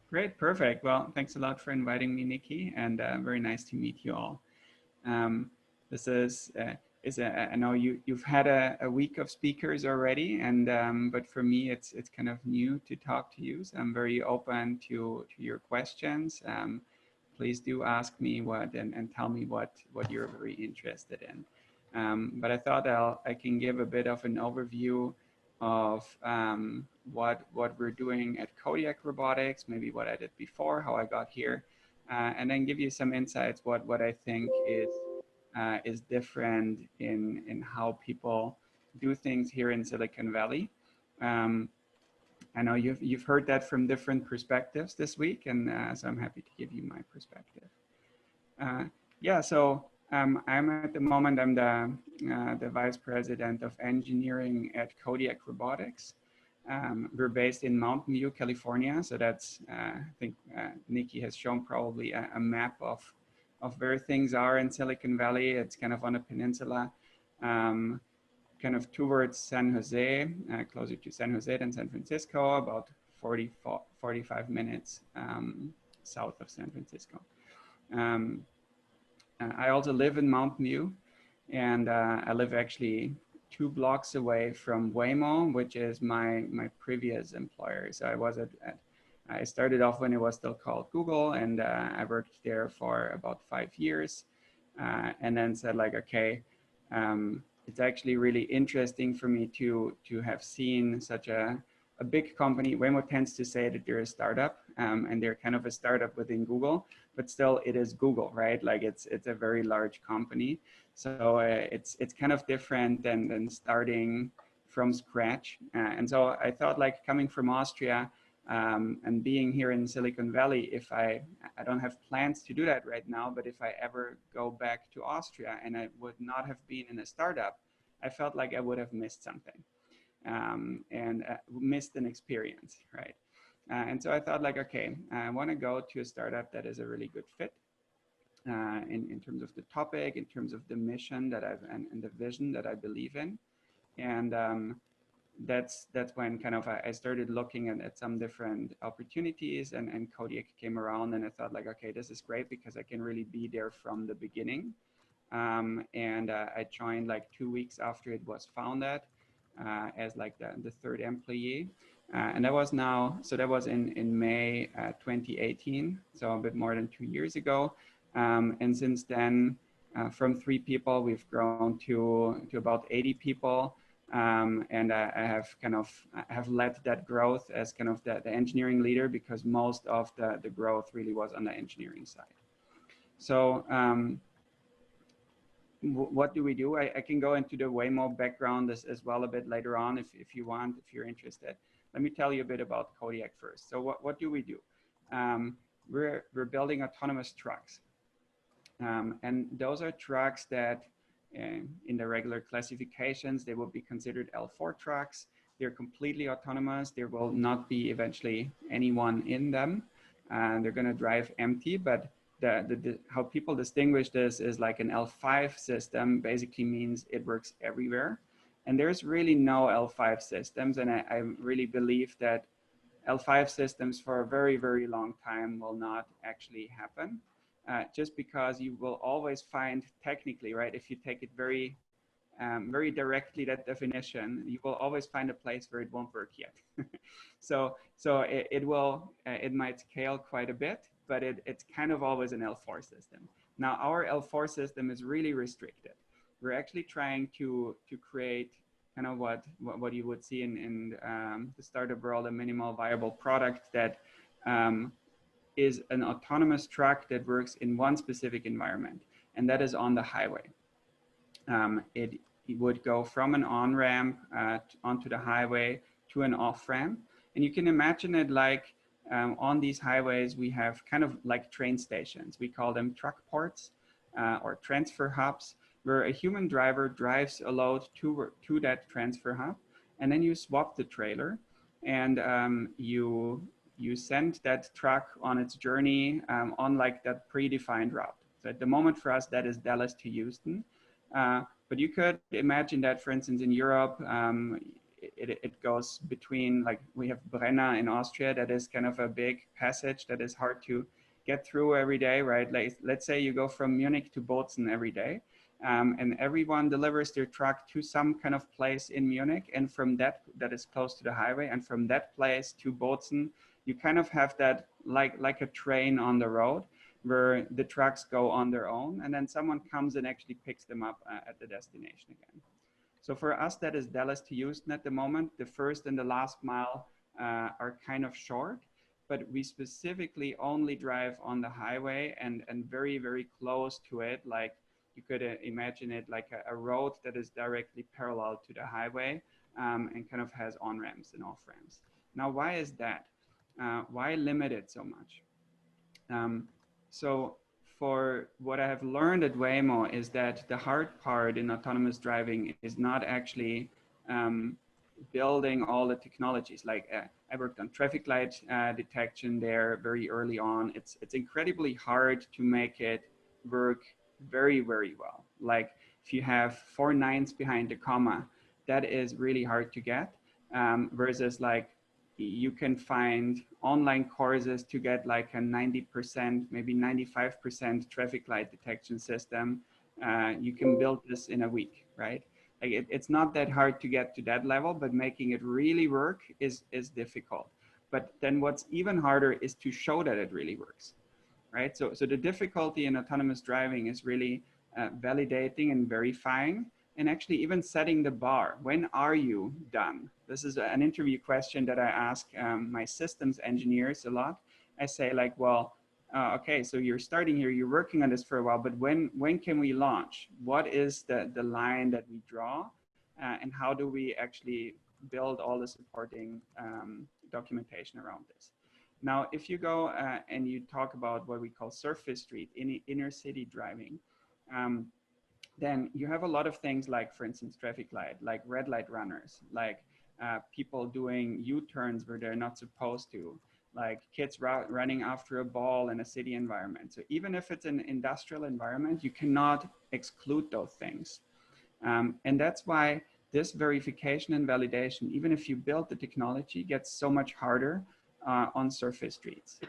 Great, perfect. Well, thanks a lot for inviting me, Nikki, and very nice to meet you all. Um, this I know you've had a week of speakers already, and but for me it's kind of new to talk to you. So I'm very open to your questions. Please do ask me and tell me what you're very interested in. But I thought I can give a bit of an overview of what we're doing at Kodiak Robotics, maybe what I did before, how I got here, and then give you some insights what I think is different in how people do things here in Silicon Valley. I know you've heard that from different perspectives this week, and so I'm happy to give you my perspective. Uh, yeah, so I'm at the moment, I'm the Vice President of Engineering at Kodiak Robotics. We're based in Mountain View, California. So that's, I think Nikki has shown probably a map of where things are in Silicon Valley. It's kind of on a peninsula, kind of towards San Jose, closer to San Jose than San Francisco, about 45 minutes south of San Francisco. I also live in Mountain View, and I live actually 2 blocks away from Waymo, which is my previous employer. So I started off when it was still called Google, and I worked there for about 5 years, and then said like, okay, it's actually really interesting for me to have seen such a big company. Waymo tends to say that they're a startup, and they're kind of a startup within Google, but still it is Google, right? Like it's a very large company. So it's kind of different than starting from scratch. And so I thought, like, coming from Austria and being here in Silicon Valley, if I don't have plans to do that right now, but if I ever go back to Austria and I would not have been in a startup, I felt like I would have missed something. And missed an experience, right? And so I thought, like, okay, I want to go to a startup that is a really good fit in terms of the topic, in terms of the mission that and the vision that I believe in. And that's when kind of I started looking at some different opportunities, and Kodiak came around, and I thought, like, okay, this is great because I can really be there from the beginning. And I joined like 2 weeks after it was founded. As like the 3rd employee. And that was in May 2018, so a bit more than 2 years ago. And since then, from 3 people, we've grown to about 80 people. And I have led that growth as kind of the engineering leader, because most of the growth really was on the engineering side. So what do we do? I can go into the Waymo background as well a bit later on if you want, if you're interested. Let me tell you a bit about Kodiak first. So what do we do? We're building autonomous trucks. And those are trucks that in the regular classifications, they will be considered L4 trucks. They're completely autonomous. There will not be eventually anyone in them. They're going to drive empty, but how people distinguish this is like an L5 system basically means it works everywhere. And there's really no L5 systems. And I really believe that L5 systems for a very, very long time will not actually happen. Just because you will always find technically, right, if you take it very directly, that definition, you will always find a place where it won't work yet. so it might scale quite a bit, but it's kind of always an L4 system. Now, our L4 system is really restricted. We're actually trying to create kind of what you would see in the startup world, a minimal viable product that is an autonomous truck that works in one specific environment, and that is on the highway. It would go from an on-ramp onto the highway to an off-ramp. And you can imagine it like on these highways, we have kind of like train stations. We call them truck ports or transfer hubs, where a human driver drives a load to that transfer hub, and then you swap the trailer, and you send that truck on its journey on like that predefined route. So at the moment for us, that is Dallas to Houston. But you could imagine that, for instance, in Europe, it goes between, like we have Brenner in Austria, that is kind of a big passage that is hard to get through every day, right? Like, let's say you go from Munich to Bozen every day, and everyone delivers their truck to some kind of place in Munich, and from that is close to the highway, and from that place to Bozen, you kind of have that like a train on the road, where the trucks go on their own, and then someone comes and actually picks them up at the destination again. So for us, that is Dallas to Houston at the moment. The first and the last mile are kind of short, but we specifically only drive on the highway and very, very close to it. Like you could imagine it like a road that is directly parallel to the highway, and kind of has on-ramps and off-ramps. Now, why is that? Why limit it so much? So for what I have learned at Waymo is that the hard part in autonomous driving is not actually building all the technologies. Like I worked on traffic light detection there very early on. It's incredibly hard to make it work very, very well. Like if you have 4 nines behind the comma, that is really hard to get, versus like you can find online courses to get like a 90%, maybe 95% traffic light detection system. You can build this in a week, right? Like it's not that hard to get to that level, but making it really work is difficult. But then what's even harder is to show that it really works, right? So the difficulty in autonomous driving is really validating and verifying, and actually even setting the bar. When are you done? This is an interview question that I ask my systems engineers a lot. I say like, well, okay, so you're starting here, you're working on this for a while, but when can we launch? What is the line that we draw? And how do we actually build all the supporting documentation around this? Now, if you go and you talk about what we call surface street, inner city driving, then you have a lot of things like, for instance, traffic light, like red light runners, like people doing U-turns where they're not supposed to, like kids running after a ball in a city environment. So even if it's an industrial environment, you cannot exclude those things. And that's why this verification and validation, even if you build the technology, gets so much harder on surface streets.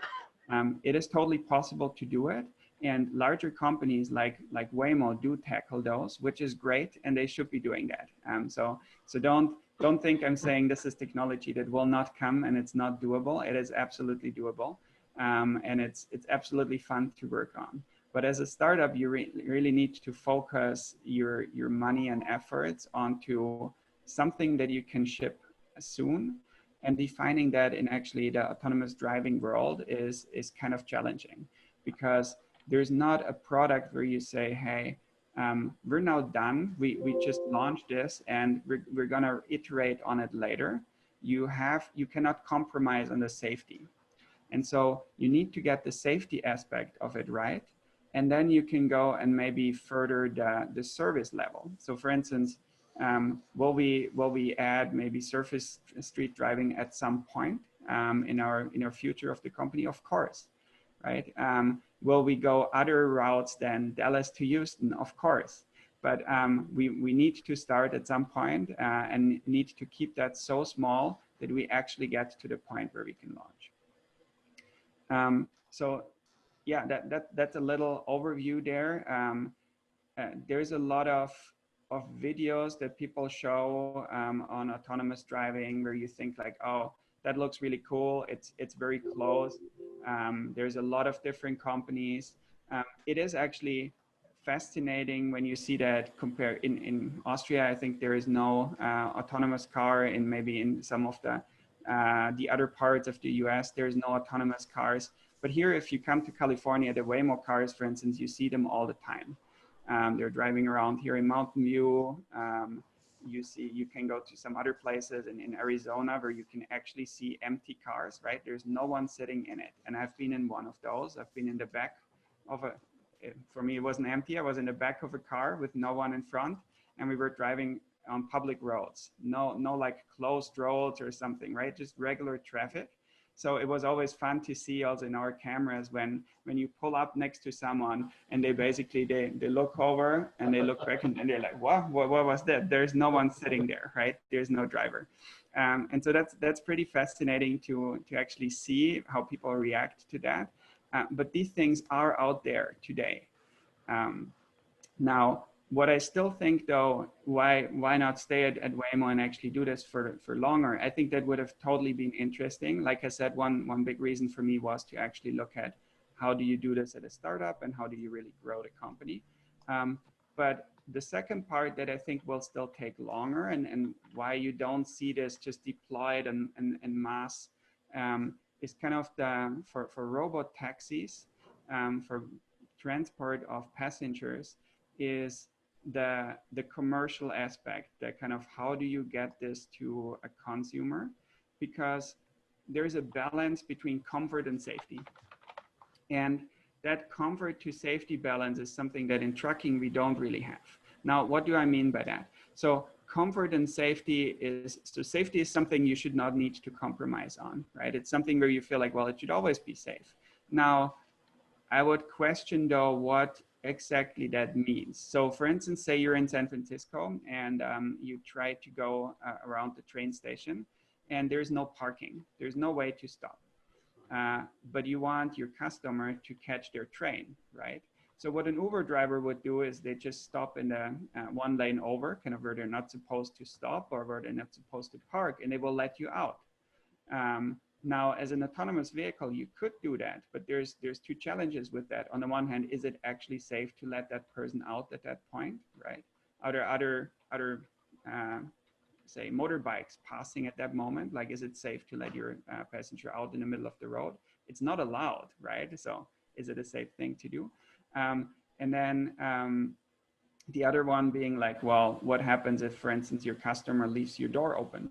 It is totally possible to do it. And larger companies like Waymo do tackle those, which is great, and they should be doing that. So don't think I'm saying this is technology that will not come and it's not doable. It is absolutely doable, and it's absolutely fun to work on. But as a startup, you really need to focus your money and efforts onto something that you can ship soon, and defining that in actually the autonomous driving world is kind of challenging, because there's not a product where you say, hey, we're now done. We just launched this and we're gonna iterate on it later. You cannot compromise on the safety. And so you need to get the safety aspect of it right. And then you can go and maybe further the service level. So for instance, will we add maybe surface street driving at some point in our future of the company? Of course, right? Will we go other routes than Dallas to Houston? Of course, but we need to start at some point and need to keep that so small that we actually get to the point where we can launch. So yeah, that's a little overview there. There's a lot of videos that people show on autonomous driving where you think like, oh, that looks really cool. It's very close. There's a lot of different companies. It is actually fascinating when you see that compare in Austria. I think there is no autonomous car, and maybe in some of the other parts of the US, there's no autonomous cars. But here, if you come to California, the Waymo cars, for instance, you see them all the time. They're driving around here in Mountain View. You can go to some other places in Arizona where you can actually see empty cars, right? There's no one sitting in it. And I've been in one of those. I've been in the back of for me, it wasn't empty. I was in the back of a car with no one in front, and we were driving on public roads. No like closed roads or something, right? Just regular traffic. So it was always fun to see also in our cameras when you pull up next to someone and they basically, they look over and they look back and they're like, what was that? There's no one sitting there, right? There's no driver. And so that's pretty fascinating to actually see how people react to that. But these things are out there today. Now, what I still think though, why not stay at Waymo and actually do this for longer? I think that would have totally been interesting. Like I said, one big reason for me was to actually look at how do you do this at a startup and how do you really grow the company. But the second part that I think will still take longer and why you don't see this just deployed in mass is kind of for robot taxis, for transport of passengers, is the commercial aspect, that kind of how do you get this to a consumer, because there's a balance between comfort and safety. And that comfort to safety balance is something that in trucking we don't really have. Now, what do I mean by that? So comfort and safety is, so safety is something you should not need to compromise on, right? It's something where you feel like, well, it should always be safe. Now, I would question though what exactly that means. So for instance, say you're in San Francisco and you try to go around the train station and there's no parking. There's no way to stop. But you want your customer to catch their train, right? So what an Uber driver would do is they just stop in the one lane over, kind of where they're not supposed to stop or where they're not supposed to park, and they will let you out. Now, as an autonomous vehicle, you could do that, but there's two challenges with that. On the one hand, is it actually safe to let that person out at that point, right? Are there other say motorbikes passing at that moment? Like, is it safe to let your passenger out in the middle of the road? It's not allowed, right? So is it a safe thing to do? And then the other one being like, well, what happens if, for instance, your customer leaves your door open?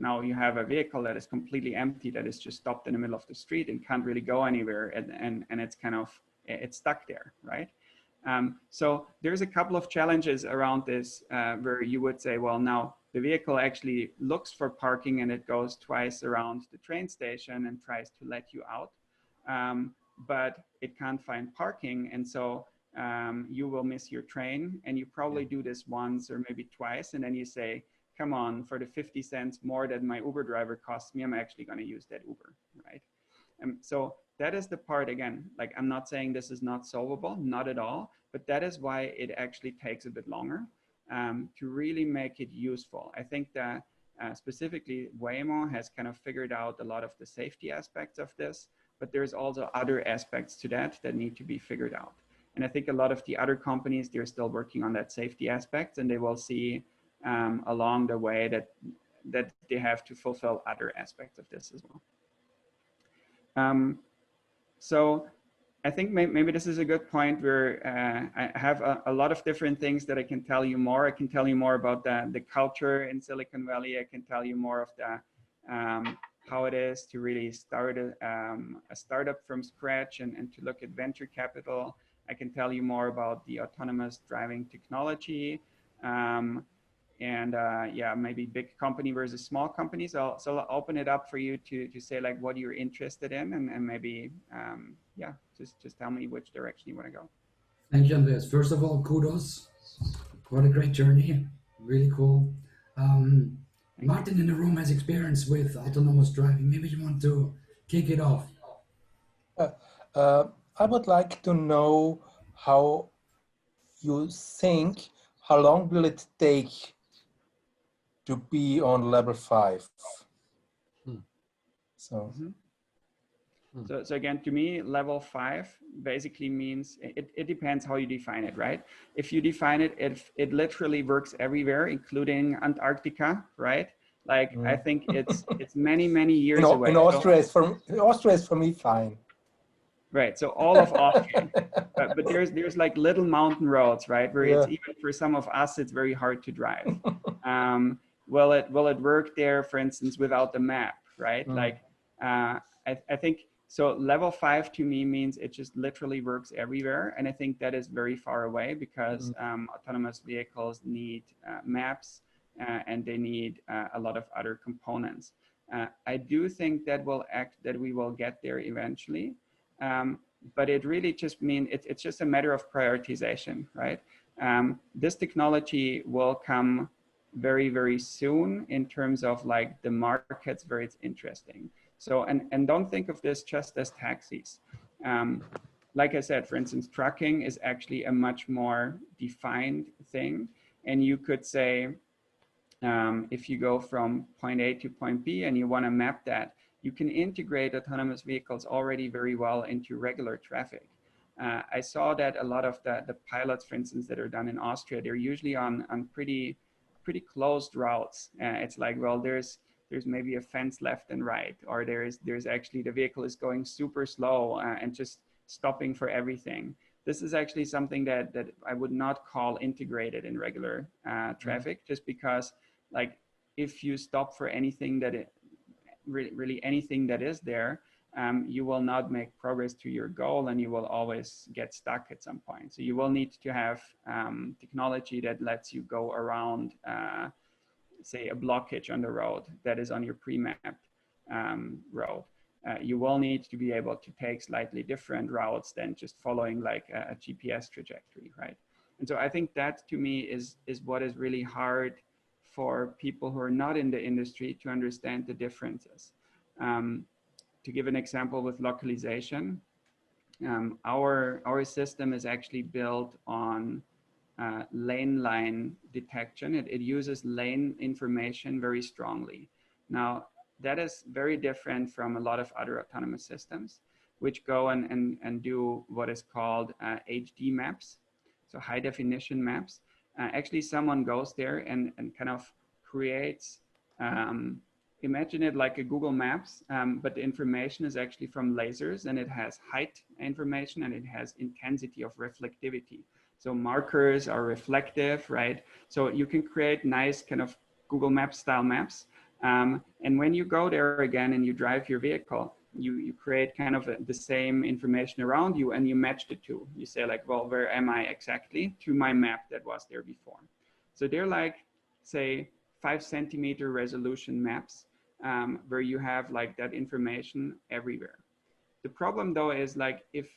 Now you have a vehicle that is completely empty, that is just stopped in the middle of the street and can't really go anywhere, and it's kind of, it's stuck there, right? So there's a couple of challenges around this where you would say, well, now the vehicle actually looks for parking and it goes twice around the train station and tries to let you out, but it can't find parking, and so you will miss your train, and you probably do this once or maybe twice, and then you say, come on, for the 50 cents more that my Uber driver costs me, I'm actually going to use that Uber, right? So that is the part, again, like I'm not saying this is not solvable, not at all, but that is why it actually takes a bit longer to really make it useful. I think that specifically Waymo has kind of figured out a lot of the safety aspects of this, but there's also other aspects to that need to be figured out. And I think a lot of the other companies, they're still working on that safety aspect, and they will see along the way that they have to fulfill other aspects of this as well. So I think maybe this is a good point where I have a lot of different things that I can tell you more. I can tell you more about the culture in Silicon Valley. I can tell you more of the how it is to really start a startup from scratch and to look at venture capital. I can tell you more about the autonomous driving technology. And yeah, maybe big company versus small companies. So I'll open it up for you to say like what you're interested in, and maybe yeah, just tell me which direction you want to go. Thank you, Andreas. First of all, kudos. What a great journey. Really cool. Martin in the room has experience with autonomous driving. Maybe you want to kick it off. I would like to know how you think, how long will it take to be on level 5? So. So again, to me, level 5 basically means it depends how you define it, right? If you define it, it literally works everywhere, including Antarctica, right? Like I think it's many years away. In Austria, Austria is for me fine. Right, so all of Austria, but there's like little mountain roads, right? Where it's even for some of us, it's very hard to drive. Will it work there, for instance, without the map, right? Like I think. So level 5 to me means it just literally works everywhere. And I think that is very far away because autonomous vehicles need maps and they need a lot of other components. I do think that we will get there eventually, but it really just means it's just a matter of prioritization, right? This technology will come very, very soon in terms of like the markets where it's interesting. So, and don't think of this just as taxis. Like I said, for instance, trucking is actually a much more defined thing. And you could say, if you go from point A to point B and you want to map that, you can integrate autonomous vehicles already very well into regular traffic. I saw that a lot of the pilots, for instance, that are done in Austria, they're usually on pretty closed routes. It's like, well, there's maybe a fence left and right, or there's actually the vehicle is going super slow and just stopping for everything. This is actually something that I would not call integrated in regular traffic, just because like if you stop for anything that really anything that is there, you will not make progress to your goal and you will always get stuck at some point. So you will need to have technology that lets you go around, say, a blockage on the road that is on your pre-mapped road. You will need to be able to take slightly different routes than just following like a GPS trajectory, right? And so I think that to me is what is really hard for people who are not in the industry to understand the differences. To give an example with localization, our system is actually built on lane line detection. It uses lane information very strongly. Now, that is very different from a lot of other autonomous systems, which go and do what is called HD maps, so high definition maps. Actually, someone goes there and kind of creates, imagine it like a Google Maps, but the information is actually from lasers, and it has height information and it has intensity of reflectivity. So markers are reflective, right? So you can create nice kind of Google Maps style maps. And when you go there again and you drive your vehicle, you create kind of the same information around you and you match the two. You say like, well, where am I exactly to my map that was there before? So they're like, say, 5 centimeter resolution maps where you have like that information everywhere. The problem though is like if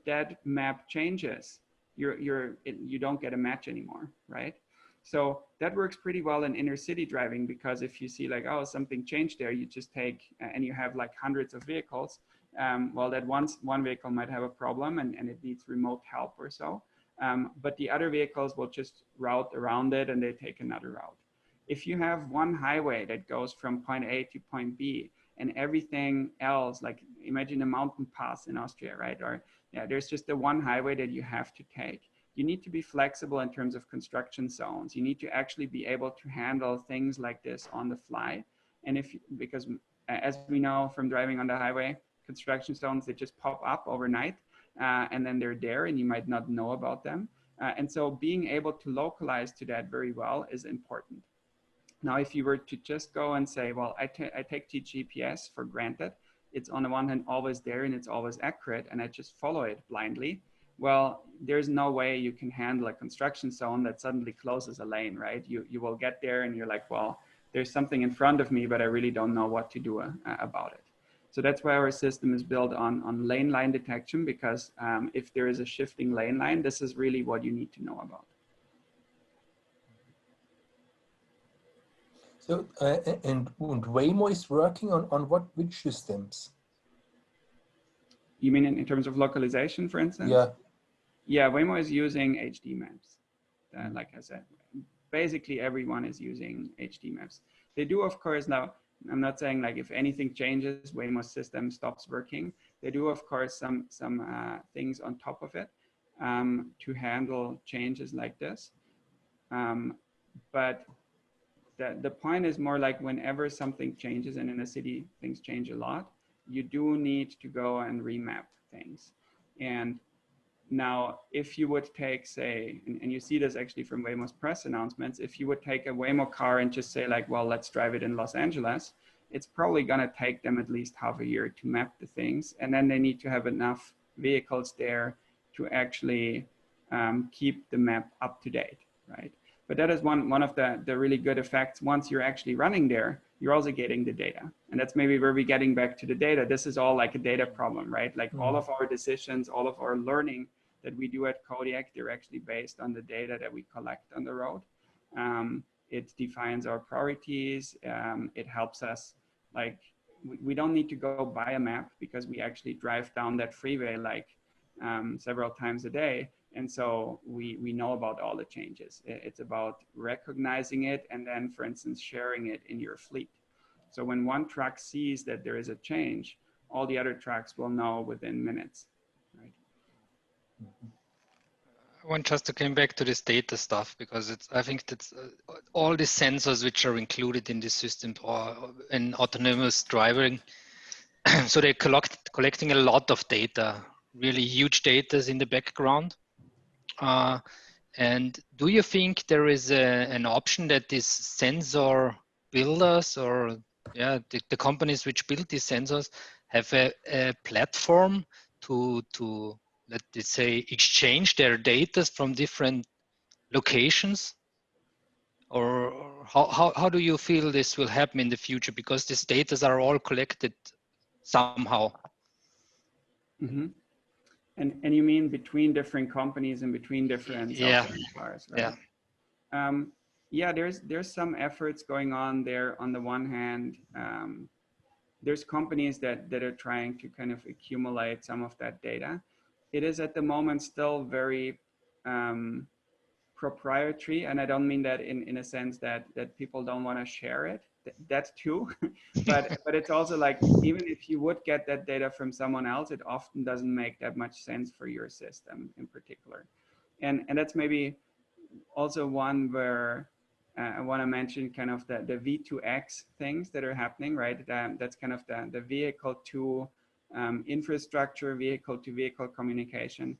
that map changes, you don't get a match anymore, right? So that works pretty well in inner city driving, because if you see like, oh, something changed there, you just take, and you have like hundreds of vehicles, well, that one vehicle might have a problem and it needs remote help or so. But the other vehicles will just route around it and they take another route. If you have one highway that goes from point A to point B and everything else, like imagine a mountain pass in Austria, right? Or yeah, there's just the one highway that you have to take. You need to be flexible in terms of construction zones. You need to actually be able to handle things like this on the fly. And because as we know from driving on the highway, construction zones, they just pop up overnight and then they're there and you might not know about them. And so being able to localize to that very well is important. Now, if you were to just go and say, well, I take the GPS for granted, it's on the one hand always there and it's always accurate, and I just follow it blindly. Well, there's no way you can handle a construction zone that suddenly closes a lane, right? You will get there and you're like, well, there's something in front of me, but I really don't know what to do about it. So that's why our system is built on lane line detection, because if there is a shifting lane line, this is really what you need to know about. So, and Waymo is working on which systems? You mean in terms of localization, for instance? Yeah. Yeah, Waymo is using HD maps. Like I said, basically everyone is using HD maps. They do, of course, now, I'm not saying like if anything changes, Waymo's system stops working. They do, of course, some things on top of it to handle changes like this. But the point is more like whenever something changes, and in a city things change a lot, you do need to go and remap things. And now, if you would take, say, and you see this actually from Waymo's press announcements, if you would take a Waymo car and just say like, well, let's drive it in Los Angeles, it's probably gonna take them at least half a year to map the things. And then they need to have enough vehicles there to actually keep the map up to date, right? But that is one of the really good effects. Once you're actually running there, you're also getting the data. And that's maybe where we're getting back to the data. This is all like a data problem, right? Like all of our decisions, all of our learning that we do at Kodiak, they're actually based on the data that we collect on the road. It defines our priorities. It helps us, like, we don't need to go buy a map because we actually drive down that freeway like several times a day. And so we know about all the changes. It's about recognizing it and then, for instance, sharing it in your fleet. So when one truck sees that there is a change, all the other trucks will know within minutes, right? I want just to come back to this data stuff, because I think that's all the sensors which are included in this system or in autonomous driving. So they're collecting a lot of data, really huge data in the background. And do you think there is an option that these sensor builders, or the companies which build these sensors, have a platform to let's say exchange their data from different locations? Or how do you feel this will happen in the future? Because these data are all collected somehow. Mm-hmm. And you mean between different companies and between different self-driving cars, right? Yeah, there's some efforts going on there. On the one hand, there's companies that are trying to kind of accumulate some of that data. It is at the moment still very proprietary, and I don't mean that in a sense that people don't want to share it. That too, but it's also like, even if you would get that data from someone else, it often doesn't make that much sense for your system in particular. And that's maybe also one where I want to mention kind of the V2X things that are happening, right? That's kind of the vehicle to infrastructure, vehicle to vehicle communication.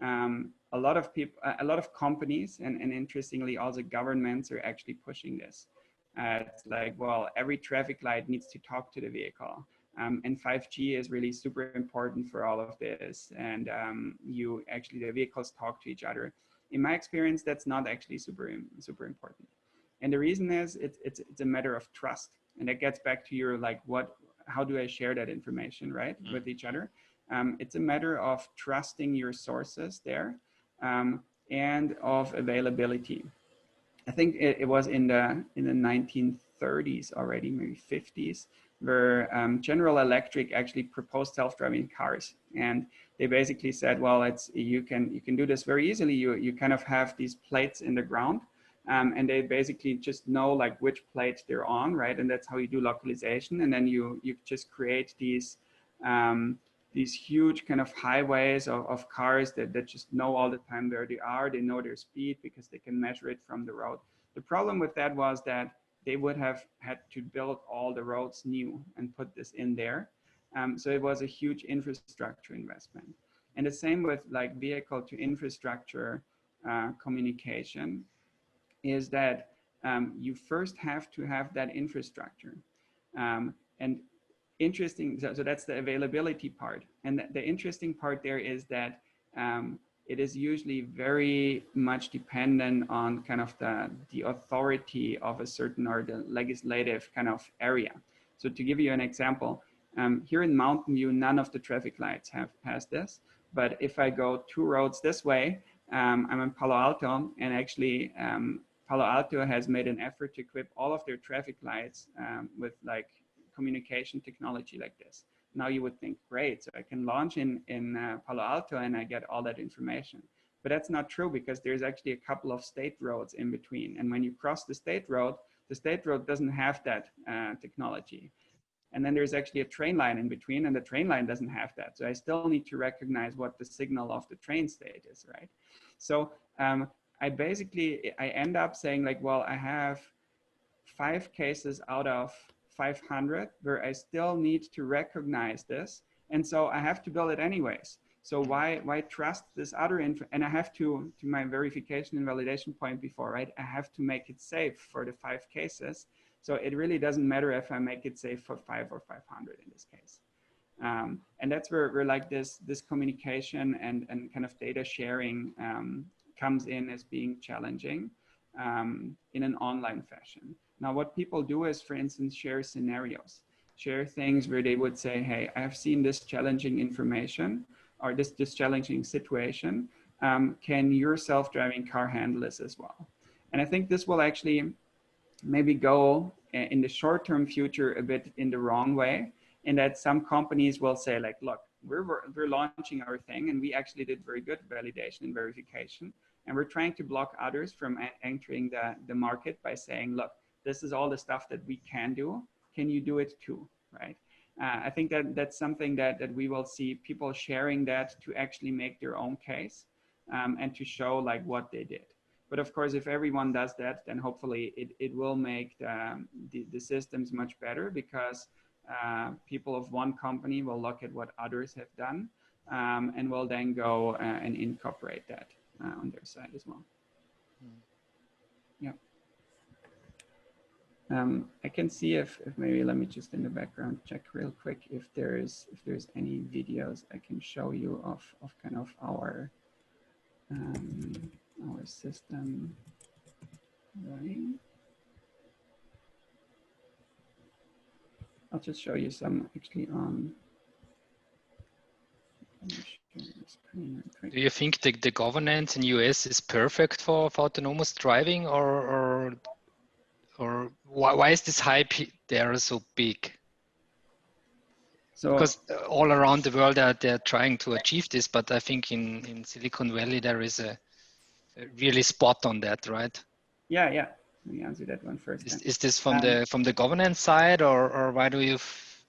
A lot of people, a lot of companies, and interestingly also governments are actually pushing this. It's like, well, every traffic light needs to talk to the vehicle. And 5G is really super important for all of this. And the vehicles talk to each other. In my experience, that's not actually super important. And the reason is it's a matter of trust. And that gets back to your, like, how do I share that information, right, with each other? It's a matter of trusting your sources there, and of availability. I think it was in the 1930s already, maybe 50s, where General Electric actually proposed self-driving cars, and they basically said, well, you can do this very easily. You kind of have these plates in the ground, and they basically just know like which plate they're on, right? And that's how you do localization, and then you just create these huge kind of highways of cars that just know all the time where they are. They know their speed because they can measure it from the road. The problem with that was that they would have had to build all the roads new and put this in there. So it was a huge infrastructure investment. And the same with like vehicle to infrastructure communication is that you first have to have that infrastructure. And interesting, so that's the availability part. And the interesting part there is that it is usually very much dependent on kind of the authority of a certain, or the legislative kind of area. So to give you an example, here in Mountain View, none of the traffic lights have passed this. But if I go 2 roads this way, I'm in Palo Alto, and actually Palo Alto has made an effort to equip all of their traffic lights with like communication technology like this. Now you would think, great, so I can launch in Palo Alto and I get all that information. But that's not true, because there's actually a couple of state roads in between. And when you cross the state road doesn't have that technology. And then there's actually a train line in between, and the train line doesn't have that. So I still need to recognize what the signal of the train state is, right? So I end up saying like, well, I have 5 cases out of 500 where I still need to recognize this. And so I have to build it anyways. So why trust this other info? And I have to my verification and validation point before, right? I have to make it safe for the 5 cases. So it really doesn't matter if I make it safe for 5 or 500 in this case. And that's where like this communication and kind of data sharing comes in as being challenging. in an online fashion. Now, what people do is, for instance, share scenarios, share things where they would say, hey, I have seen this challenging information or this challenging situation. Can your self-driving car handle this as well? And I think this will actually maybe go in the short-term future a bit in the wrong way, in that some companies will say like, look, we're launching our thing and we actually did very good validation and verification, and we're trying to block others from entering the market by saying, look, this is all the stuff that we can do. Can you do it too, right? I think that that's something that we will see people sharing that to actually make their own case and to show like what they did. But of course, if everyone does that, then hopefully it will make the systems much better, because people of one company will look at what others have done and will then go and incorporate that on their side as well. Yeah. I can see if maybe, let me just in the background check real quick if there's any videos I can show you of kind of our system, right? I'll just show you some actually on. Do you think the governance in US is perfect for autonomous driving, or why is this hype there so big? So, because all around the world they're trying to achieve this, but I think in Silicon Valley there is a really spot on that, right? Yeah. Let me answer that one first. Is this from the governance side, or why do you,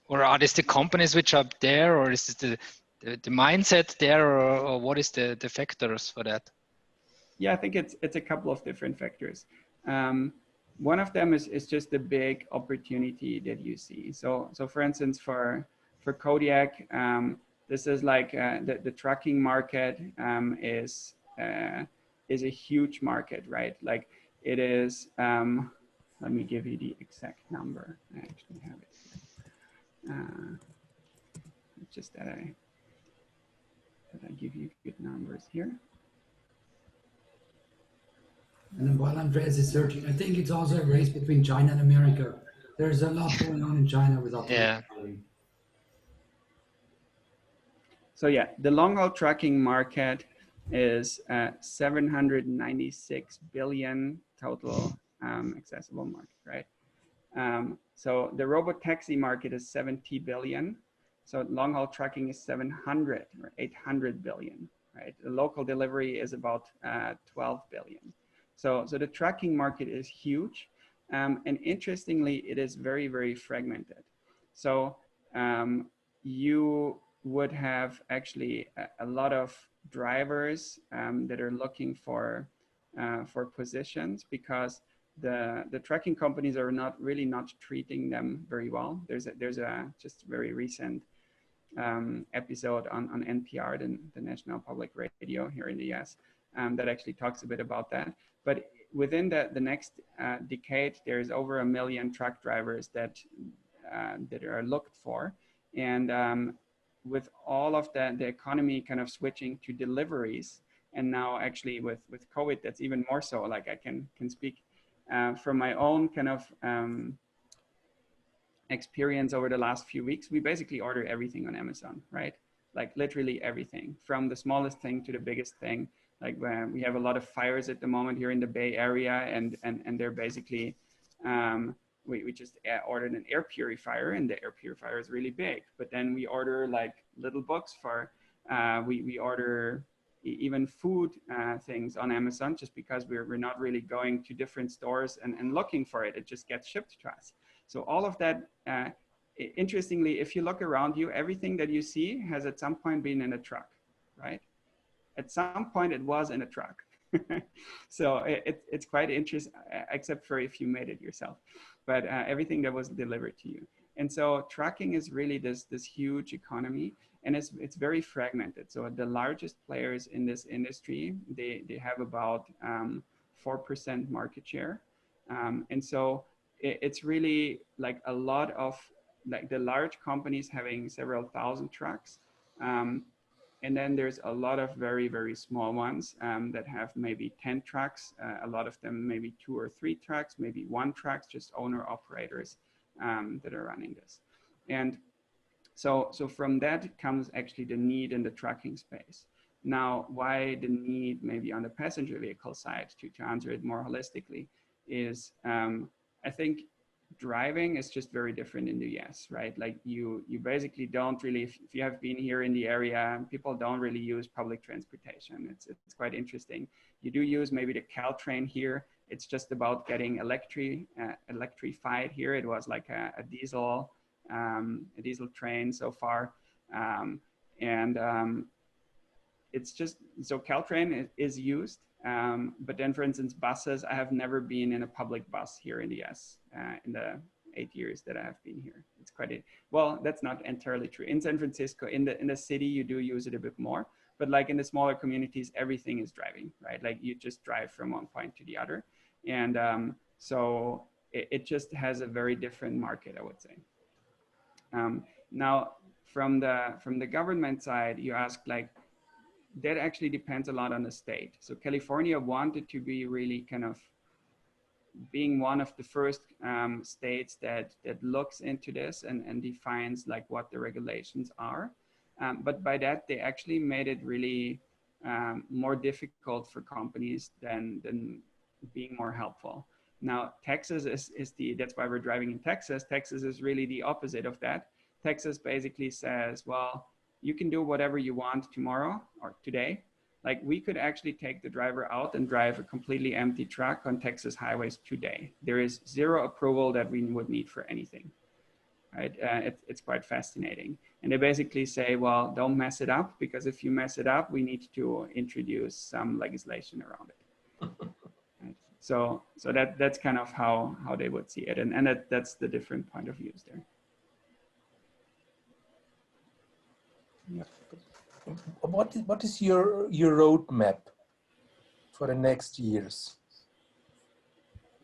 or are this the companies which are there, or is this the mindset there, or what is the factors for that? Yeah, I think it's a couple of different factors. One of them is just the big opportunity that you see. So for instance, for Kodiak, this is like the trucking market is a huge market, right? Like it is. Let me give you the exact number. I actually have it here. It's just that I give you good numbers here. And then while Andreas is searching, I think it's also a race between China and America. There's a lot going on in China with autonomous driving. So yeah, the long-haul trucking market is 796 billion total accessible market, right? So the robotaxi market is 70 billion. So long-haul trucking is 700 or 800 billion, right? The local delivery is about 12 billion. So the trucking market is huge. And interestingly, it is very, very fragmented. So you would have actually a lot of drivers that are looking for positions, because the trucking companies are not treating them very well. There's a just very recent episode on NPR, the National Public Radio here in the US, that actually talks a bit about that. But within the next decade, there's over 1 million truck drivers that are looked for. And with all of the economy kind of switching to deliveries, and now actually with COVID, that's even more so. Like I can speak from my own kind of experience over the last few weeks. We basically order everything on Amazon, right? Like literally everything, from the smallest thing to the biggest thing. Like we have a lot of fires at the moment here in the Bay Area, and they're basically, we just ordered an air purifier, and the air purifier is really big. But then we order like little books for, we order even food things on Amazon, just because we're not really going to different stores and looking for it. It just gets shipped to us. So all of that, interestingly, if you look around you, everything that you see has at some point been in a truck, right? At some point it was in a truck. So it's quite interesting, except for if you made it yourself, but everything that was delivered to you. And so trucking is really this huge economy, and it's very fragmented. So the largest players in this industry, they have about 4% market share. And so it's really like a lot of like the large companies having several thousand trucks. and then there's a lot of very, very small ones that have maybe 10 trucks, a lot of them maybe 2 or 3 trucks, maybe 1 truck, just owner operators that are running this. And so from that comes actually the need in the trucking space. Now, why the need maybe on the passenger vehicle side, to answer it more holistically, is I think driving is just very different in the US, right? Like you basically don't really, if you have been here in the area, people don't really use public transportation. It's quite interesting. You do use maybe the Caltrain here. It's just about getting electrified here. It was like a diesel train so far. It's just, so Caltrain is used. But then, for instance, buses, I have never been in a public bus here in the US in the 8 years that I have been here. It's quite, well, that's not entirely true. In San Francisco, in the city, you do use it a bit more, but like in the smaller communities, everything is driving, right? Like you just drive from one point to the other. And so it just has a very different market, I would say. Now, from the government side, you ask like, that actually depends a lot on the state. So California wanted to be really kind of being one of the first states that looks into this and defines like what the regulations are. But by that, they actually made it really more difficult for companies than being more helpful. Now, Texas that's why we're driving in Texas. Texas is really the opposite of that. Texas basically says, well, you can do whatever you want tomorrow or today. Like we could actually take the driver out and drive a completely empty truck on Texas highways today. There is zero approval that we would need for anything, right? It's quite fascinating. And they basically say, well, don't mess it up, because if you mess it up, we need to introduce some legislation around it. Right? So that's kind of how they would see it. And that's the different point of views there. Yeah. What is your roadmap for the next years?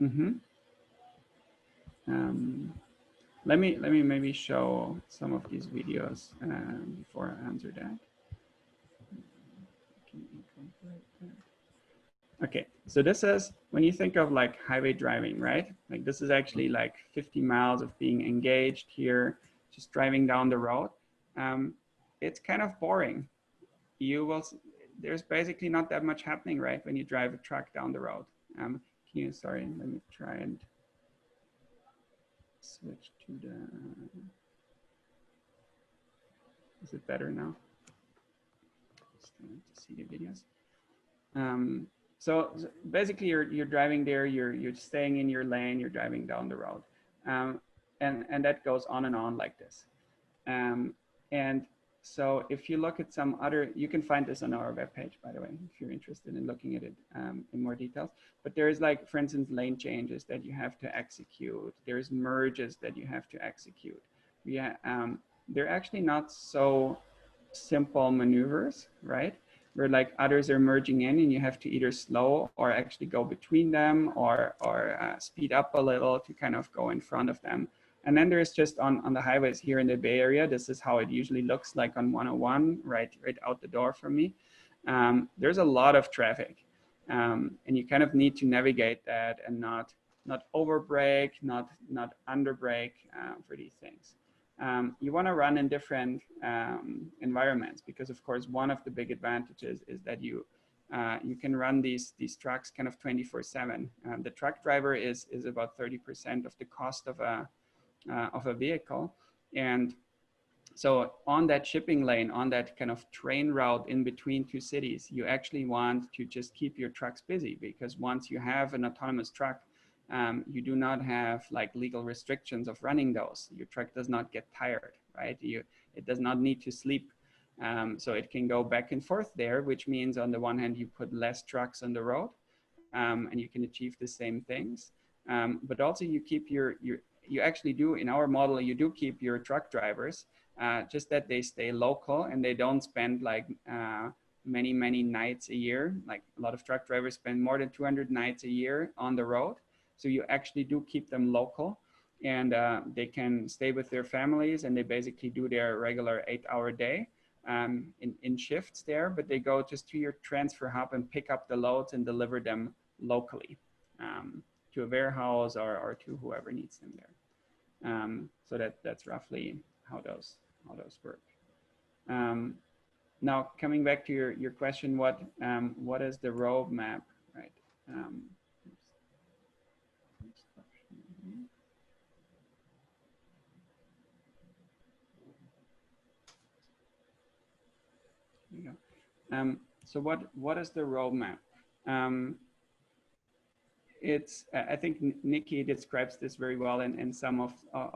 Mm-hmm. Let me maybe show some of these videos before I answer that. Okay, so this is when you think of like highway driving, right? Like this is actually like 50 miles of being engaged here, just driving down the road. It's kind of boring. There's basically not that much happening, right? When you drive a truck down the road. Sorry, let me try and switch to is it better now? Just to see the videos. So basically you're driving there, you're staying in your lane, you're driving down the road. And that goes on and on like this. And so if you look at some other, you can find this on our webpage, by the way, if you're interested in looking at it in more details. But there's like, for instance, lane changes that you have to execute. There's merges that you have to execute. They're actually not so simple maneuvers, right? Where like others are merging in and you have to either slow or actually go between them or speed up a little to kind of go in front of them. And then there's just on the highways here in the Bay Area, this is how it usually looks like on 101, right out the door from me. There's a lot of traffic, and you kind of need to navigate that and not over brake, not under brake for these things. You want to run in different environments because, of course, one of the big advantages is that you can run these trucks kind of 24/7. The truck driver is about 30% of the cost of a vehicle. And so on that shipping lane, on that kind of train route in between two cities, you actually want to just keep your trucks busy, because once you have an autonomous truck, you do not have like legal restrictions of running those. Your truck does not get tired, right? It does not need to sleep. So it can go back and forth there, which means on the one hand, you put less trucks on the road and you can achieve the same things. But also you keep you actually do, in our model, you do keep your truck drivers, just that they stay local and they don't spend like many nights a year. Like a lot of truck drivers spend more than 200 nights a year on the road. So you actually do keep them local, and they can stay with their families, and they basically do their regular 8-hour day. in shifts there, but they go just to your transfer hub and pick up the loads and deliver them locally to a warehouse or to whoever needs them there. So that's roughly how those work. Now coming back to your question, what is the roadmap, right? There you go. So what is the roadmap? I think Nikki describes this very well in some of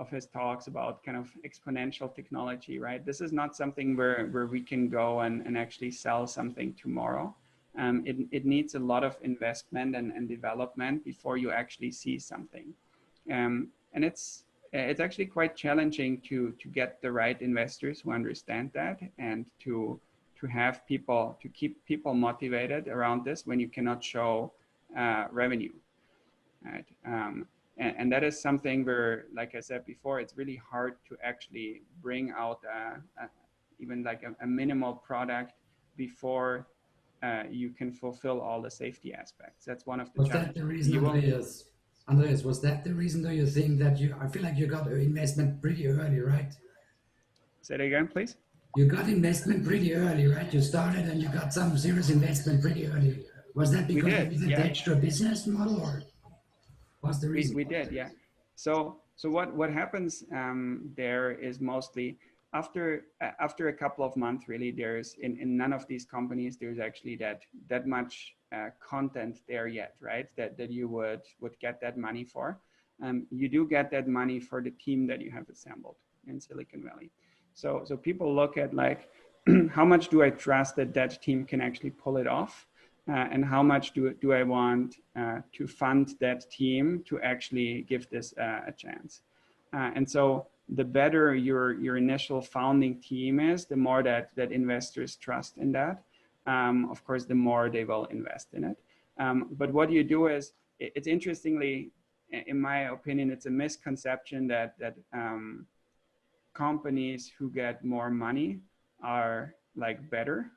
his talks about kind of exponential technology, right? This is not something where we can go and actually sell something tomorrow. It needs a lot of investment and development before you actually see something. And it's actually quite challenging to get the right investors who understand that and to have people, to keep people motivated around this when you cannot show revenue. Right. And that is something where, like I said before, it's really hard to actually bring out even like a minimal product before you can fulfill all the safety aspects. That's one of the challenges. Was that the reason, Andreas, was that the reason, do you think, that I feel like you got investment pretty early, right? Say it again, please. You got investment pretty early, right? You started and you got some serious investment pretty early. Was that because it was attached to a business model, or what's the reason? We did, yeah. So what happens there is mostly after a couple of months, really, there's in none of these companies there's actually that much content there yet, right? That you would get that money for. You do get that money for the team that you have assembled in Silicon Valley. So people look at like, how much do I trust that team can actually pull it off? And how much do I want to fund that team to actually give this a chance? And so the better your initial founding team is, the more that investors trust in that. Of course, the more they will invest in it. But what you do is, it's interestingly, in my opinion, it's a misconception that companies who get more money are like better.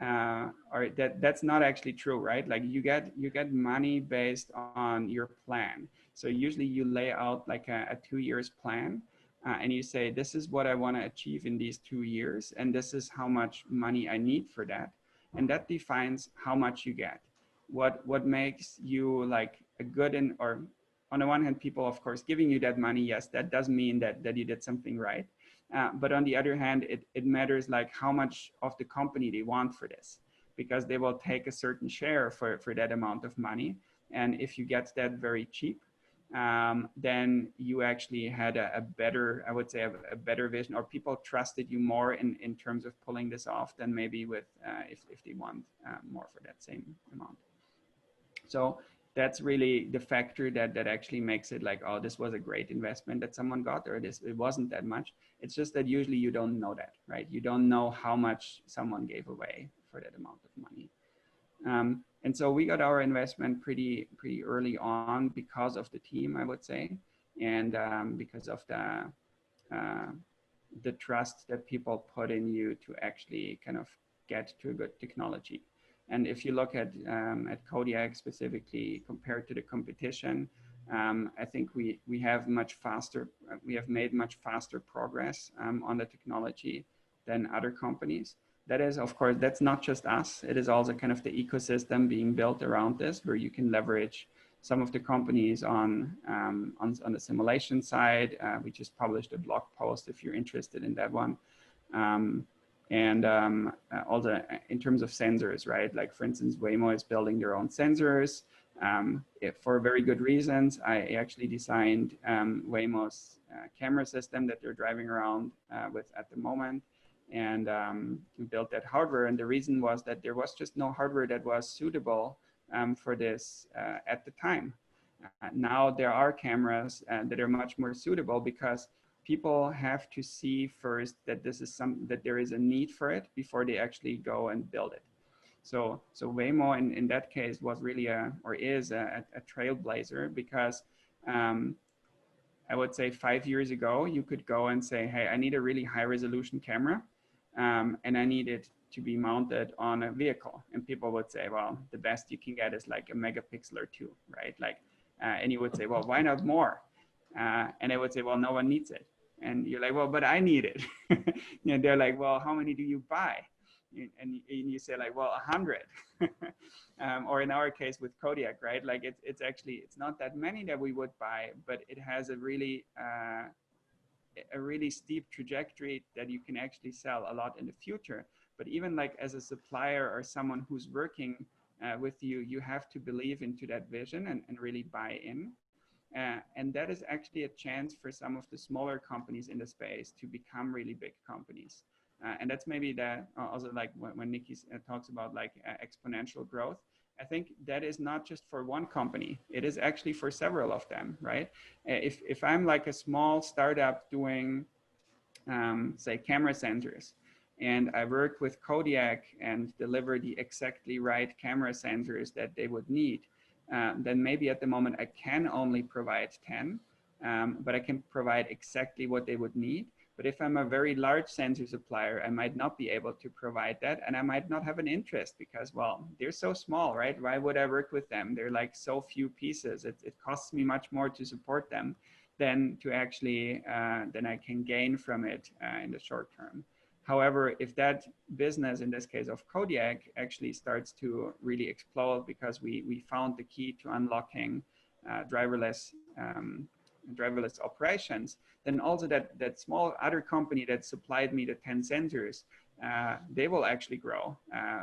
Or that's not actually true, right? Like you get money based on your plan. So usually you lay out like a 2 years plan, and you say, this is what I want to achieve in these 2 years, and this is how much money I need for that, and that defines how much you get. What makes you like a good or on the one hand, people of course giving you that money, yes, that does mean that you did something right. But on the other hand, it matters like how much of the company they want for this, because they will take a certain share for that amount of money. And if you get that very cheap, then you actually had a better, I would say, a better vision, or people trusted you more in terms of pulling this off than maybe with if they want more for that same amount. So that's really the factor that actually makes it like, oh, this was a great investment that someone got, or it wasn't that much. It's just that usually you don't know that, right? You don't know how much someone gave away for that amount of money. And so we got our investment pretty early on because of the team, I would say, and because of the trust that people put in you to actually kind of get to a good technology. And if you look at Kodiak specifically compared to the competition, I think we have made much faster progress on the technology than other companies. That is, of course, that's not just us. It is also kind of the ecosystem being built around this, where you can leverage some of the companies on the simulation side. We just published a blog post if you're interested in that one. And also in terms of sensors, right? Like for instance, Waymo is building their own sensors for very good reasons. I actually designed Waymo's camera system that they're driving around with at the moment, and built that hardware. And the reason was that there was just no hardware that was suitable for this at the time. Now there are cameras that are much more suitable, because people have to see first that that there is a need for it before they actually go and build it. So Waymo in that case was really is a trailblazer, because I would say 5 years ago, you could go and say, hey, I need a really high resolution camera. and I need it to be mounted on a vehicle. And people would say, well, the best you can get is like a megapixel or two, right? Like, and you would say, well, why not more? And they would say, well, no one needs it. And you're like, well, but I need it. And they're like, well, how many do you buy? And you say like, well, 100. Or in our case with Kodiak, right? Like it's not that many that we would buy, but it has a really steep trajectory that you can actually sell a lot in the future. But even like as a supplier or someone who's working with you, you have to believe into that vision and really buy in. And that is actually a chance for some of the smaller companies in the space to become really big companies. And that's maybe that also like when Nikki talks about like exponential growth. I think that is not just for one company. It is actually for several of them, right? If I'm like a small startup doing, say, camera sensors, and I work with Kodiak and deliver the exactly right camera sensors that they would need, then maybe at the moment I can only provide 10, but I can provide exactly what they would need. But if I'm a very large sensor supplier, I might not be able to provide that, and I might not have an interest because, well, they're so small, right? Why would I work with them? They're like so few pieces. It costs me much more to support them than to actually, than I can gain from it in the short term. However, if that business, in this case of Kodiak, actually starts to really explode because we found the key to unlocking driverless operations, then also that small other company that supplied me the 10 sensors, they will actually grow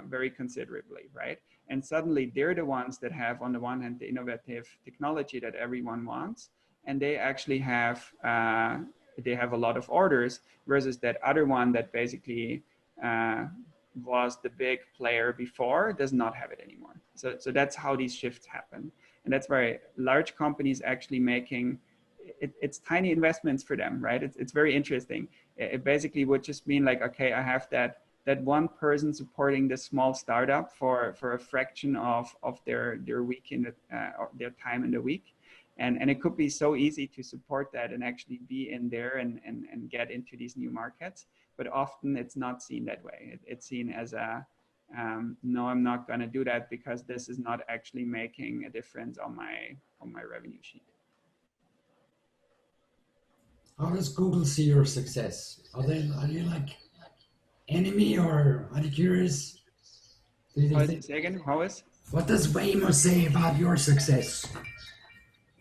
very considerably, right? And suddenly they're the ones that have, on the one hand, the innovative technology that everyone wants, and they actually have a lot of orders, versus that other one that basically was the big player before does not have it anymore. So that's how these shifts happen. And that's why large companies actually making, it's tiny investments for them, right? It's very interesting. It basically would just mean like, okay, I have that one person supporting this small startup for a fraction of their week in the, or their time in the week. And it could be so easy to support that and actually be in there and get into these new markets. But often it's not seen that way. It's seen as a, no, I'm not going to do that because this is not actually making a difference on my revenue sheet. How does Google see your success? Are you like enemy, or are they curious? Say again, how is? What does Waymo say about your success?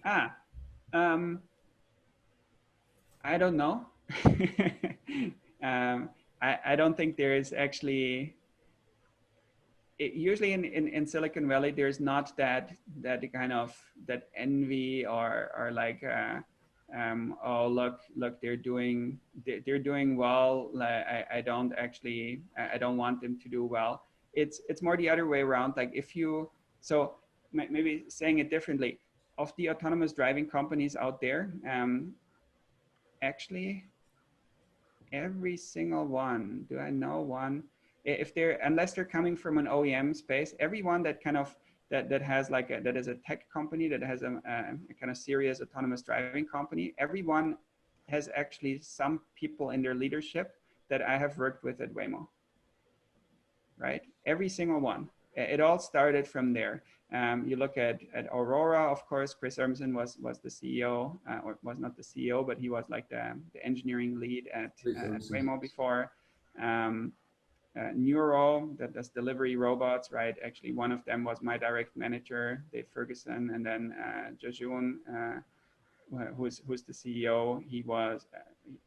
I don't know. I don't think there is actually, usually in Silicon Valley, there's not that kind of that envy or like, oh, look, they're doing well. I don't want them to do well. It's more the other way around. Like if you, so maybe saying it differently, of the autonomous driving companies out there, actually, every single one, do I know one? If they're, unless they're coming from an OEM space, everyone that kind of, that has like that is a tech company, that has a kind of serious autonomous driving company, everyone has actually some people in their leadership that I have worked with at Waymo, right? Every single one. It all started from there. You look at Aurora, of course, Chris Urmson was the CEO, or was not the CEO, but he was like the engineering lead at Waymo before. Neuro, that does delivery robots, right? Actually, one of them was my direct manager, Dave Ferguson, and then Jajun, who's the CEO.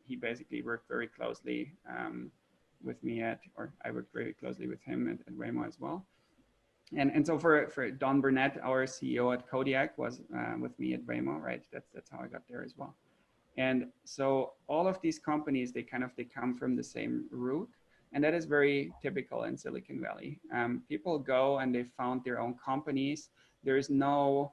He basically worked very closely with me or I worked very closely with him at Waymo as well. And so for Don Burnett, our CEO at Kodiak, was with me at Waymo, right? That's how I got there as well. And so all of these companies, they come from the same root. And that is very typical in Silicon Valley. People go and they found their own companies. There's no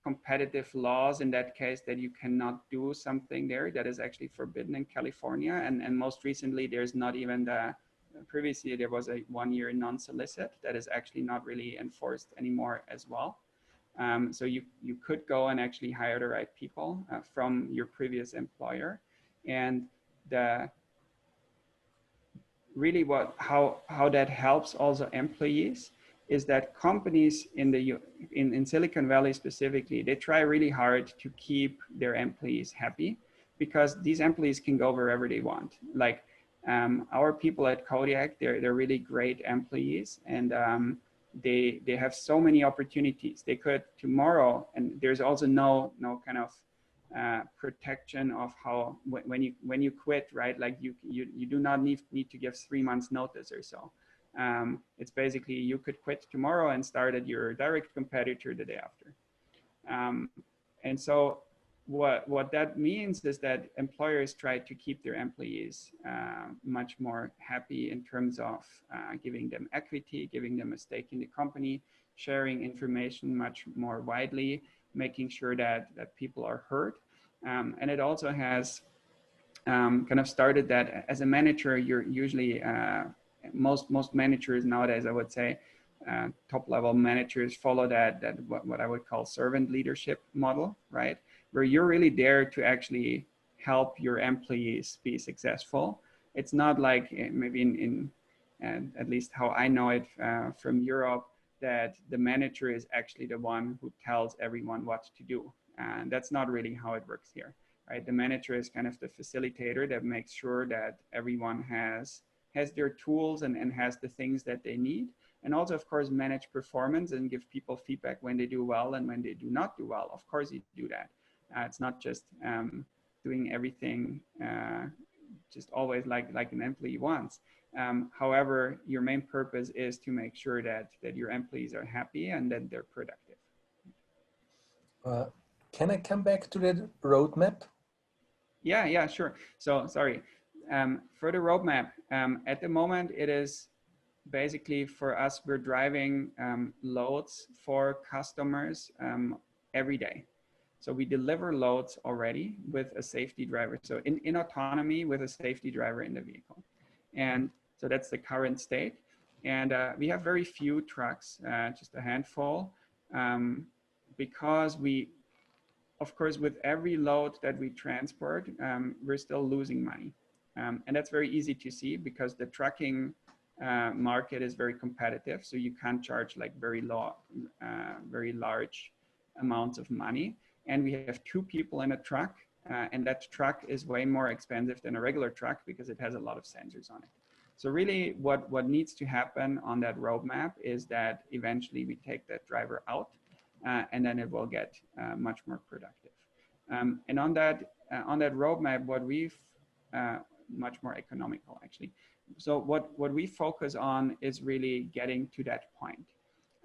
competitive laws in that case that you cannot do something there. That is actually forbidden in California. And most recently, there's not even previously there was a 1-year non-solicit that is actually not really enforced anymore as well. So you could go and actually hire the right people from your previous employer. And the really how that helps also employees is that companies in Silicon Valley specifically, they try really hard to keep their employees happy, because these employees can go wherever they want. Like our people at Kodiak, they're really great employees, and they have so many opportunities. They could tomorrow, and there's also no kind of protection of how when you quit, right? Like you do not need to give 3 months notice or so. It's basically you could quit tomorrow and start at your direct competitor the day after. And so what that means is that employers try to keep their employees much more happy in terms of giving them equity, giving them a stake in the company, sharing information much more widely, making sure that people are heard. And it also has kind of started that as a manager, you're usually, most managers nowadays, I would say, top level managers follow that what I would call servant leadership model, right? Where you're really there to actually help your employees be successful. It's not like maybe in at least how I know it from Europe, that the manager is actually the one who tells everyone what to do. And that's not really how it works here, right? The manager is kind of the facilitator that makes sure that everyone has their tools and has the things that they need. And also, of course, manage performance and give people feedback when they do well and when they do not do well. Of course, you do that. It's not just doing everything just always like an employee wants. However, your main purpose is to make sure that your employees are happy and that they're productive. Can I come back to that roadmap? Yeah, sure. So sorry. For the roadmap, at the moment, it is basically for us, we're driving loads for customers every day. So we deliver loads already with a safety driver. So in autonomy with a safety driver in the vehicle. And so that's the current state. And we have very few trucks, just a handful, because of course, with every load that we transport, we're still losing money. And that's very easy to see because the trucking market is very competitive. So you can't charge like very large amounts of money. And we have 2 people in a truck, and that truck is way more expensive than a regular truck because it has a lot of sensors on it. So really what needs to happen on that roadmap is that eventually we take that driver out, and then it will get much more productive. And on that roadmap, what we've much more economical actually. So what we focus on is really getting to that point.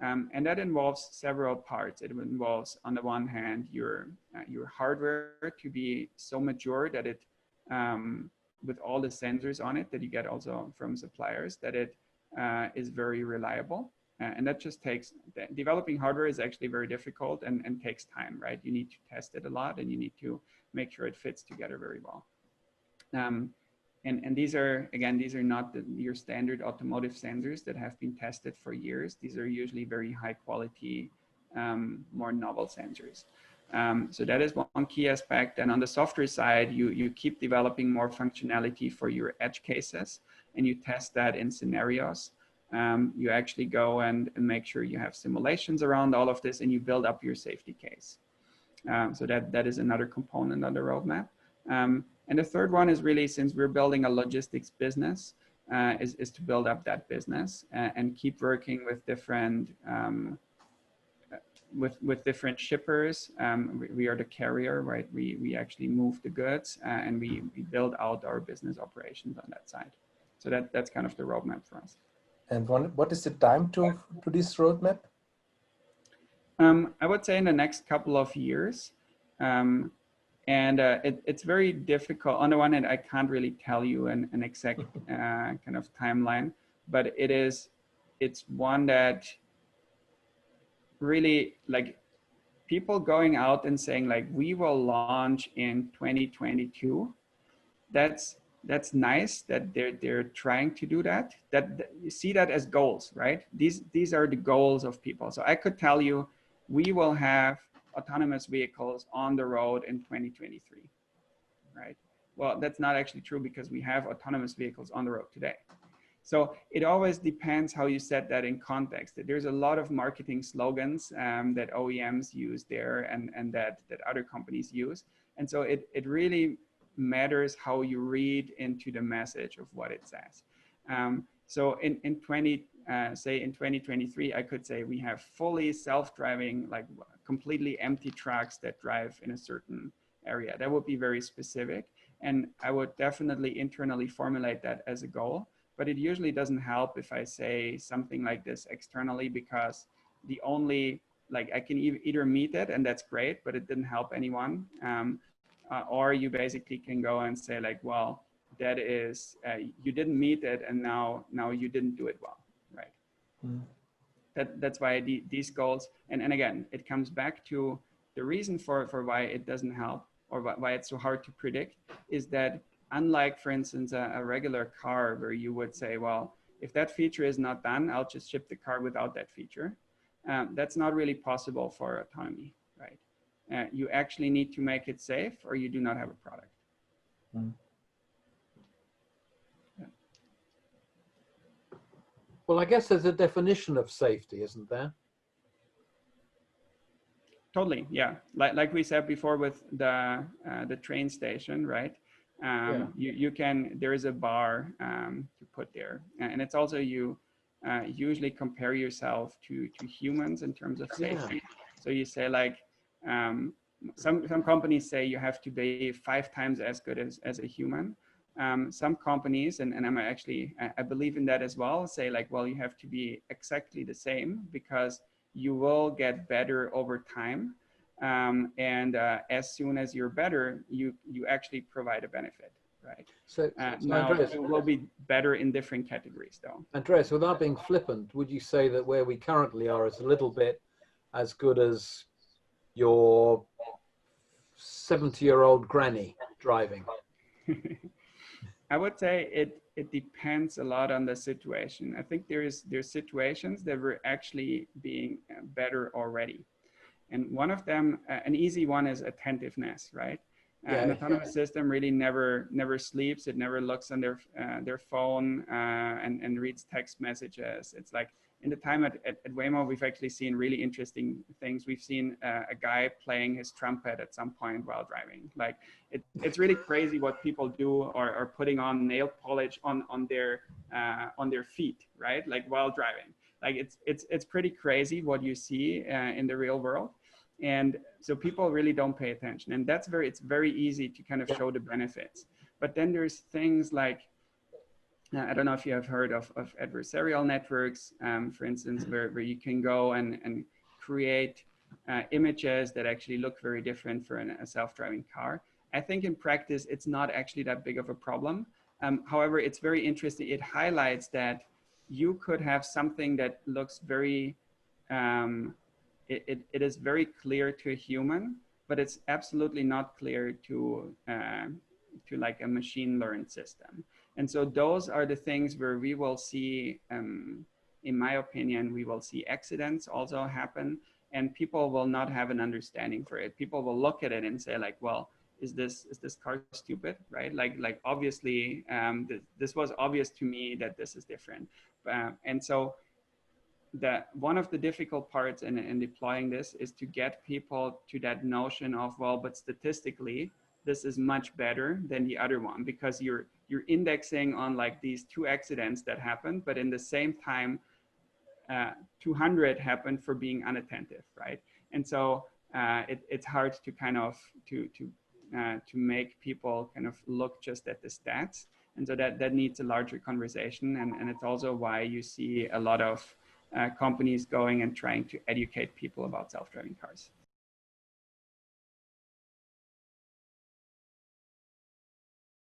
And that involves several parts. It involves, on the one hand, your hardware to be so mature that it, with all the sensors on it that you get also from suppliers, that it is very reliable. And that just takes, developing hardware is actually very difficult and takes time, right? You need to test it a lot and you need to make sure it fits together very well. And these are, again, these are not your standard automotive sensors that have been tested for years. These are usually very high quality, more novel sensors. So that is one key aspect. And on the software side, you keep developing more functionality for your edge cases, and you test that in scenarios. You actually go and make sure you have simulations around all of this, and you build up your safety case. So that is another component on the roadmap. And the third one is really, since we're building a logistics business, is to build up that business and keep working with different with different shippers. We are the carrier, right? We actually move the goods and we build out our business operations on that side. So that's kind of the roadmap for us. And what is the time to this roadmap? I would say in the next couple of years. And it's very difficult. On the one hand, I can't really tell you an exact kind of timeline, but it's one that really, like, people going out and saying like, we will launch in 2022. That's nice that they're trying to do that. That you see that as goals, right? These are the goals of people. So I could tell you, we will have autonomous vehicles on the road in 2023, right? Well, that's not actually true because we have autonomous vehicles on the road today. So it always depends how you set that in context. There's a lot of marketing slogans that OEMs use there and that other companies use. And so it really matters how you read into the message of what it says. So in 2023, I could say we have fully self-driving, like completely empty trucks that drive in a certain area. That would be very specific. And I would definitely internally formulate that as a goal. But it usually doesn't help if I say something like this externally, because the only, like I can either meet it and that's great, but it didn't help anyone. Or you basically can go and say like, well, that is, you didn't meet it and now you didn't do it well, right? Mm. That's why these goals, and again, it comes back to the reason for why it doesn't help or why it's so hard to predict is that unlike, for instance, a regular car where you would say, well, if that feature is not done, I'll just ship the car without that feature. That's not really possible for autonomy, right? You actually need to make it safe or you do not have a product. Mm. Yeah. Well, I guess there's a definition of safety, isn't there? Totally, yeah. Like we said before with the train station, right? Yeah. You can, there is a bar to put there. And it's also you usually compare yourself to humans in terms of safety. Yeah. So you say like, some companies say you have to be 5 times as good as a human. Some companies, and I'm actually, I believe in that as well, say like, well, you have to be exactly the same because you will get better over time. As soon as you're better, you actually provide a benefit, right? So now Andreas, it will be better in different categories though. Andreas, without being flippant, would you say that where we currently are is a little bit as good as your 70-year-old granny driving? I would say it depends a lot on the situation. I think there's situations that were actually being better already. And one of them, an easy one is attentiveness, right? An autonomous system really never sleeps. It never looks on their phone and reads text messages. It's like in the time at Waymo, we've actually seen really interesting things. We've seen a guy playing his trumpet at some point while driving. Like it's really crazy what people do or putting on nail polish on their feet, right? Like while driving. Like it's pretty crazy what you see in the real world. And so people really don't pay attention, and it's very easy to kind of show the benefits. But then there's things like, I don't know if you have heard of adversarial networks, for instance, where you can go and create images that actually look very different for a self-driving car. I think in practice, it's not actually that big of a problem. However, it's very interesting. It highlights that you could have something that looks very, it is very clear to a human, but it's absolutely not clear to like a machine learned system. And so those are the things where we will see, in my opinion, we will see accidents also happen, and people will not have an understanding for it. People will look at it and say like, well, is this car stupid, right? Like obviously, this was obvious to me that this is different. And so one of the difficult parts in deploying this is to get people to that notion of, well, but statistically, this is much better than the other one, because you're indexing on like these 2 accidents that happened, but in the same time, 200 happened for being unattentive, right? And so it's hard to kind of to make people kind of look just at the stats. And so that needs a larger conversation. And it's also why you see a lot of companies going and trying to educate people about self-driving cars.